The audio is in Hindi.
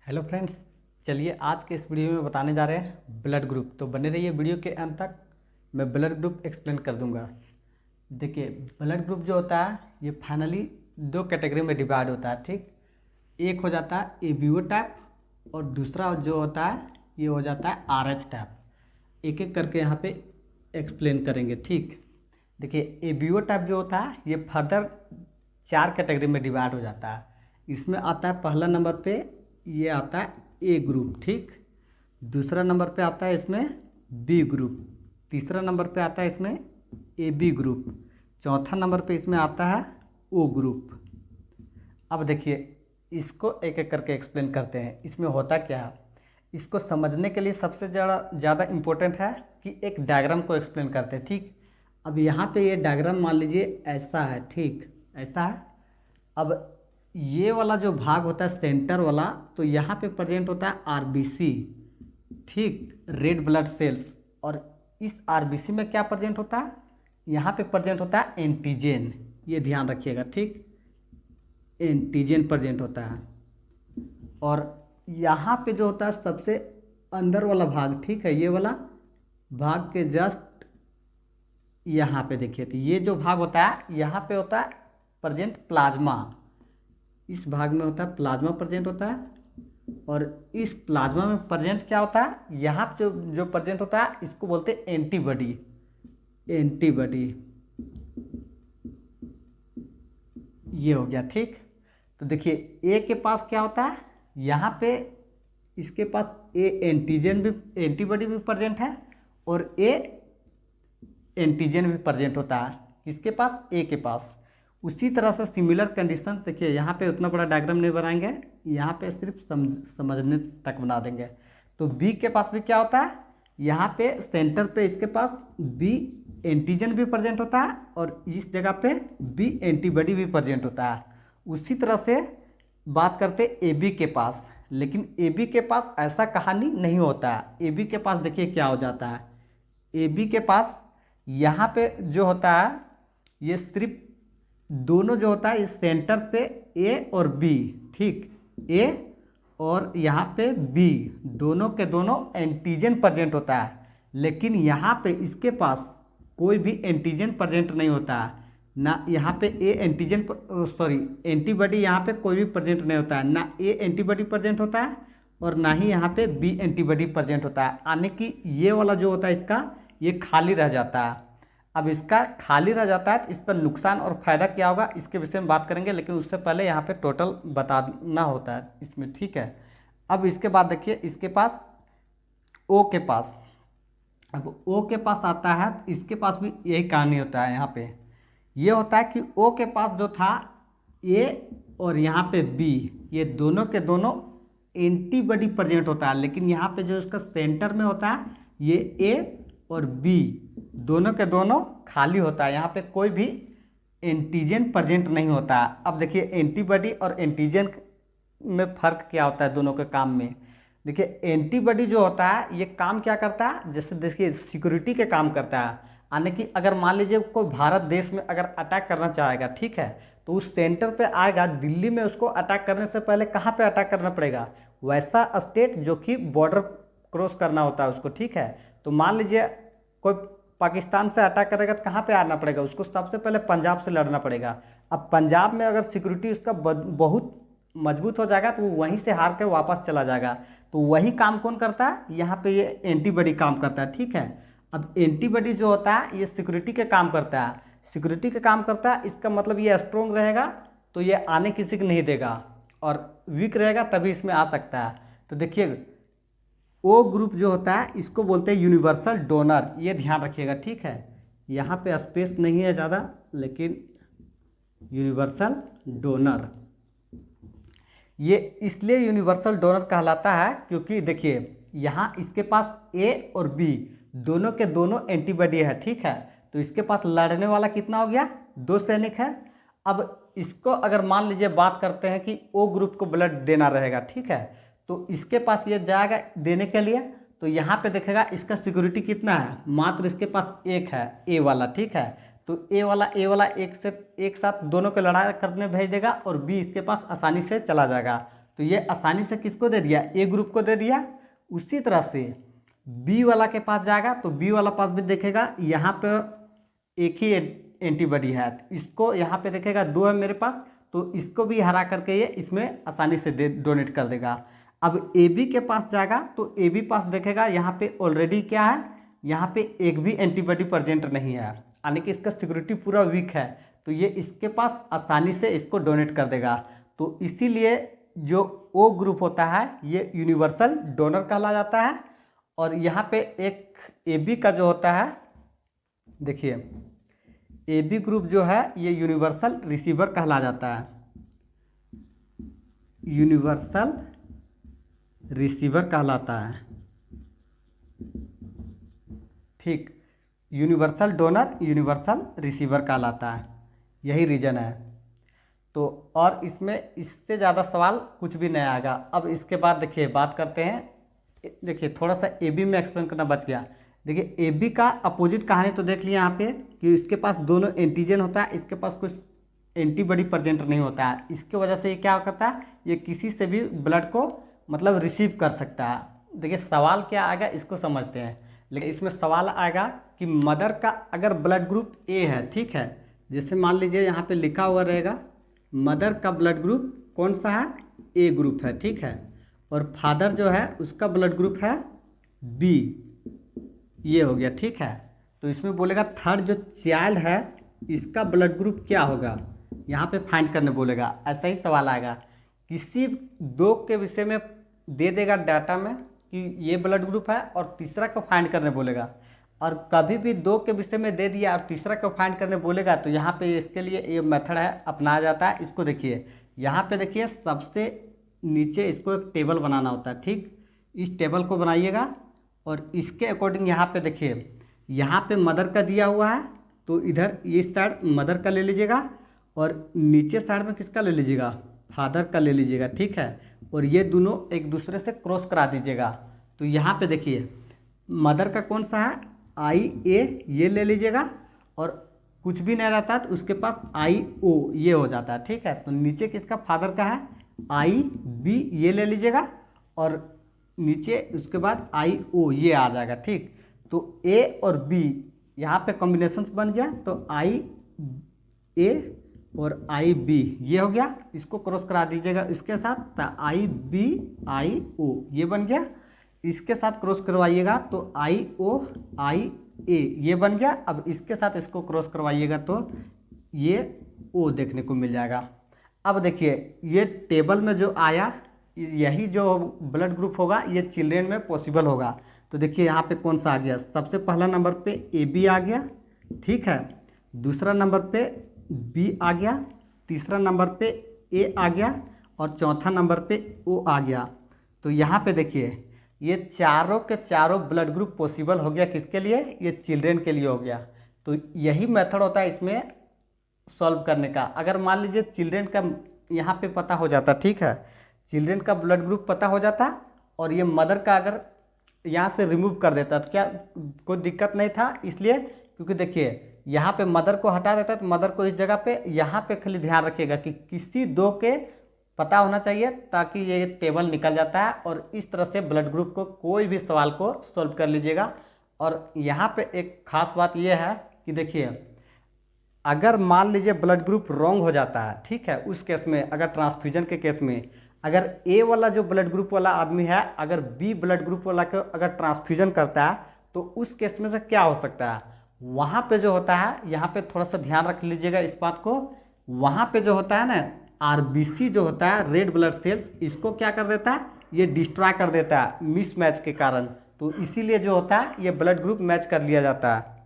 हेलो फ्रेंड्स, चलिए आज के इस वीडियो में बताने जा रहे हैं ब्लड ग्रुप। तो बने रहिए वीडियो के अंत तक। मैं ब्लड ग्रुप एक्सप्लेन कर दूंगा। देखिए, ब्लड ग्रुप जो होता है ये फाइनली दो कैटेगरी में डिवाइड होता है। ठीक, एक हो जाता है एबीओ टाइप और दूसरा जो होता है ये हो जाता है आरएच टाइप। एक एक करके यहाँ पे एक्सप्लेन करेंगे। ठीक, देखिए एबीओ टाइप जो होता है ये फर्दर चार कैटेगरी में डिवाइड हो जाता है। इसमें आता है पहला नंबर पे ये आता है ए ग्रुप। ठीक, दूसरा नंबर पे आता है इसमें बी ग्रुप, तीसरा नंबर पे आता है इसमें ए बी ग्रुप, चौथा नंबर पे इसमें आता है ओ ग्रुप। अब देखिए इसको एक एक करके एक्सप्लेन करते हैं। इसमें होता क्या है, इसको समझने के लिए सबसे ज़्यादा इम्पोर्टेंट है कि एक डायग्राम को एक्सप्लेन करते हैं। ठीक, अब यहाँ पे ये डायग्राम मान लीजिए ऐसा है। ठीक, ऐसा है। अब ये वाला जो भाग होता है सेंटर वाला, तो यहाँ पे प्रेजेंट होता है आरबीसी। ठीक, रेड ब्लड सेल्स। और इस आरबीसी में क्या प्रेजेंट होता है, यहाँ पे प्रेजेंट होता है एंटीजन। ये ध्यान रखिएगा। ठीक, एंटीजन प्रेजेंट होता है। और यहाँ पे जो होता है सबसे अंदर वाला भाग, ठीक है, ये वाला भाग के जस्ट यहाँ पे देखिए, तो ये जो भाग होता है यहाँ पे होता है प्रेजेंट प्लाज्मा। इस भाग में होता है प्लाज्मा प्रेजेंट होता है। और इस प्लाज्मा में प्रेजेंट क्या होता है, यहाँ पे जो प्रेजेंट होता है इसको बोलते हैं एंटीबॉडी। एंटीबॉडी ये हो गया। ठीक, तो देखिए ए के पास क्या होता है, यहाँ पे इसके पास ए एंटीजन भी, एंटीबॉडी भी प्रेजेंट है और ए एंटीजन भी प्रेजेंट होता है। किसके पास, ए के पास। उसी तरह से सिमिलर कंडीशन देखिए, यहाँ पे उतना बड़ा डायग्राम नहीं बनाएंगे, यहाँ पे सिर्फ समझने तक बना देंगे। तो बी के पास भी क्या होता है, यहाँ पे सेंटर पे इसके पास बी एंटीजन भी प्रेजेंट होता है और इस जगह पे बी एंटीबॉडी भी प्रेजेंट होता है। उसी तरह से बात करते ए बी के पास, लेकिन ए बी के पास ऐसा कहानी नहीं होता है। ए बी के पास देखिए क्या हो जाता है, ए बी के पास यहाँ पे जो होता है ये सिर्फ दोनों जो होता है इस सेंटर पे ए और बी। ठीक, ए और यहाँ पे बी दोनों के दोनों एंटीजन प्रेजेंट होता है, लेकिन यहाँ पे इसके पास कोई भी एंटीजन प्रेजेंट नहीं होता है। ना यहाँ पे ए एंटीजन सॉरी एंटीबॉडी यहाँ पे कोई भी प्रेजेंट नहीं होता है। ना ए एंटीबॉडी प्रेजेंट होता है और ना ही यहाँ पे बी एंटीबॉडी प्रेजेंट होता है। यानी कि ये वाला जो होता है इसका ये खाली रह जाता है। अब इसका खाली रह जाता है तो इस पर नुकसान और फायदा क्या होगा इसके विषय में बात करेंगे, लेकिन उससे पहले यहाँ पे टोटल बताना होता है इसमें। ठीक है, अब इसके बाद देखिए इसके पास ओ के पास, अब ओ के पास आता है तो इसके पास भी यही कहानी होता है। यहाँ पे ये होता है कि ओ के पास जो था ए और यहाँ पे बी, ये दोनों के दोनों एंटीबॉडी प्रेजेंट होता है, लेकिन यहाँ पे जो इसका सेंटर में होता है ये ए और बी दोनों के दोनों खाली होता है। यहाँ पे कोई भी एंटीजन प्रेजेंट नहीं होता है। अब देखिए एंटीबॉडी और एंटीजन में फ़र्क क्या होता है दोनों के काम में। देखिए एंटीबॉडी जो होता है ये काम क्या करता है, जैसे देखिए सिक्योरिटी के काम करता है। यानी कि अगर मान लीजिए कोई भारत देश में अगर अटैक करना चाहेगा, ठीक है, तो उस सेंटर पे आएगा दिल्ली में, उसको अटैक करने से पहले कहाँ पे अटैक करना पड़ेगा, वैसा स्टेट जो कि बॉर्डर क्रॉस करना होता है उसको। ठीक है, तो मान लीजिए कोई पाकिस्तान से अटैक करेगा तो कहाँ पे आना पड़ेगा उसको, सबसे पहले पंजाब से लड़ना पड़ेगा। अब पंजाब में अगर सिक्योरिटी उसका बहुत मजबूत हो जाएगा तो वो वहीं से हार के वापस चला जाएगा। तो वही काम कौन करता है, यहाँ पे ये एंटीबॉडी काम करता है। ठीक है, अब एंटीबॉडी जो होता है ये सिक्योरिटी के काम करता है। सिक्योरिटी के काम करता है, इसका मतलब ये स्ट्रोंग रहेगा तो ये आने किसी को नहीं देगा, और वीक रहेगा तभी इसमें आ सकता है। तो देखिए ओ ग्रुप जो होता है इसको बोलते हैं यूनिवर्सल डोनर। ये ध्यान रखिएगा। ठीक है, यहाँ पे स्पेस नहीं है ज़्यादा, लेकिन यूनिवर्सल डोनर ये इसलिए यूनिवर्सल डोनर कहलाता है क्योंकि देखिए यहाँ इसके पास ए और बी दोनों के दोनों एंटीबॉडी है। ठीक है, तो इसके पास लड़ने वाला कितना हो गया, दो सैनिक है। अब इसको अगर मान लीजिए बात करते हैं कि ओ ग्रुप को ब्लड देना रहेगा, ठीक है, तो इसके पास ये जाएगा देने के लिए, तो यहाँ पे देखेगा इसका सिक्योरिटी कितना है, मात्र इसके पास एक है, ए वाला। ठीक है, तो ए वाला एक साथ दोनों को लड़ाई करने भेज देगा और बी इसके पास आसानी से चला जाएगा। तो ये आसानी से किसको दे दिया, ए ग्रुप को दे दिया। उसी तरह से बी वाला के पास जाएगा तो बी वाला पास भी देखेगा यहाँ पे एक ही एंटीबॉडी है, तो इसको यहाँ पे देखेगा 2 है मेरे पास, तो इसको भी हरा करके ये इसमें आसानी से डोनेट कर देगा। अब ए बी के पास जाएगा तो ए बी पास देखेगा यहाँ पे ऑलरेडी क्या है, यहाँ पे एक भी एंटीबॉडी प्रेजेंट नहीं है, यानी कि इसका सिक्योरिटी पूरा वीक है, तो ये इसके पास आसानी से इसको डोनेट कर देगा। तो इसीलिए जो ओ ग्रुप होता है ये यूनिवर्सल डोनर कहला जाता है। और यहाँ पे एक ए बी का जो होता है, देखिए ए बी ग्रुप जो है ये यूनिवर्सल रिसीवर कहला जाता है, यूनिवर्सल रिसीवर कहलाता है, ठीक। यूनिवर्सल डोनर यूनिवर्सल रिसीवर कहलाता है, यही रीजन है। तो और इसमें इससे ज़्यादा सवाल कुछ भी नहीं आएगा। अब इसके बाद देखिए बात करते हैं, देखिए थोड़ा सा ए बी में एक्सप्लेन करना बच गया। देखिए ए बी का अपोजिट कहानी तो देख लिया यहाँ पे कि इसके पास दोनों एंटीजन होता है, इसके पास कुछ एंटीबॉडी प्रेजेंट नहीं होता है। इसके वजह से ये क्या करता है, ये किसी से भी ब्लड को मतलब रिसीव कर सकता है। देखिए सवाल क्या आएगा इसको समझते हैं, लेकिन इसमें सवाल आएगा कि मदर का अगर ब्लड ग्रुप ए है, ठीक है, जैसे मान लीजिए यहाँ पे लिखा हुआ रहेगा मदर का ब्लड ग्रुप कौन सा है, ए ग्रुप है, ठीक है, और फादर जो है उसका ब्लड ग्रुप है बी, ये हो गया, ठीक है। तो इसमें बोलेगा थर्ड जो चाइल्ड है इसका ब्लड ग्रुप क्या होगा, यहाँ पे फाइंड करने बोलेगा। ऐसा ही सवाल आएगा, किसी दो के विषय में दे देगा डाटा में कि ये ब्लड ग्रुप है और तीसरा को फाइंड करने बोलेगा, और कभी भी दो के विषय में दे दिया और तीसरा को फाइंड करने बोलेगा तो यहाँ पे इसके लिए ये मेथड है अपनाया जाता है। इसको देखिए यहाँ पे देखिए सबसे नीचे इसको एक टेबल बनाना होता है, ठीक। इस टेबल को बनाइएगा और इसके अकॉर्डिंग यहाँ पे देखिए यहाँ पे मदर का दिया हुआ है, तो इधर इस साइड मदर का ले लीजिएगा और नीचे साइड में किसका ले लीजिएगा, फादर का ले लीजिएगा, ठीक है, और ये दोनों एक दूसरे से क्रॉस करा दीजिएगा। तो यहाँ पे देखिए मदर का कौन सा है, आई ए, ये ले लीजिएगा, और कुछ भी नहीं रहता तो उसके पास आई ओ ये हो जाता है, ठीक है। तो नीचे किसका, फादर का है आई बी, ये ले लीजिएगा, और नीचे उसके बाद आई ओ ये आ जाएगा, ठीक। तो ए और बी यहाँ पे कॉम्बिनेशन बन गया, तो आई ए और आई बी ये हो गया, इसको क्रॉस करा दीजिएगा इसके साथ, तो आई बी आई ओ ये बन गया, इसके साथ क्रॉस करवाइएगा तो आई ओ आई ए ये बन गया। अब इसके साथ इसको क्रॉस करवाइएगा तो ये ओ देखने को मिल जाएगा। अब देखिए ये टेबल में जो आया यही जो ब्लड ग्रुप होगा ये चिल्ड्रेन में पॉसिबल होगा। तो देखिए यहाँ पे कौन सा आ गया, सबसे पहला नंबर पे ए बी आ गया, ठीक है, दूसरा नंबर पे बी आ गया, तीसरा नंबर पे ए आ गया, और चौथा नंबर पे ओ आ गया। तो यहाँ पे देखिए ये चारों के चारों ब्लड ग्रुप पॉसिबल हो गया, किसके लिए, ये चिल्ड्रेन के लिए हो गया। तो यही मेथड होता है इसमें सॉल्व करने का। अगर मान लीजिए चिल्ड्रेन का यहाँ पे पता हो जाता, ठीक है, चिल्ड्रेन का ब्लड ग्रुप पता हो जाता और ये मदर का अगर यहाँ से रिमूव कर देता तो क्या कोई दिक्कत नहीं था, इसलिए क्योंकि देखिए यहाँ पे मदर को हटा देता तो मदर को इस जगह पे यहाँ पे खाली ध्यान रखिएगा कि किसी दो के पता होना चाहिए, ताकि ये टेबल निकल जाता है और इस तरह से ब्लड ग्रुप को कोई भी सवाल को सॉल्व कर लीजिएगा। और यहाँ पे एक खास बात ये है कि देखिए अगर मान लीजिए ब्लड ग्रुप रॉन्ग हो जाता है, ठीक है, उस केस में अगर ट्रांसफ्यूजन के केस में अगर ए वाला जो ब्लड ग्रुप वाला आदमी है अगर बी ब्लड ग्रुप वाला को अगर ट्रांसफ्यूजन करता है तो उस केस में से क्या हो सकता है, वहाँ पे जो होता है, यहाँ पे थोड़ा सा ध्यान रख लीजिएगा इस बात को, वहाँ पे जो होता है ना आरबीसी जो होता है रेड ब्लड सेल्स, इसको क्या कर देता है, ये डिस्ट्रॉय कर देता है मिसमैच के कारण। तो इसीलिए जो होता है ये ब्लड ग्रुप मैच कर लिया जाता है।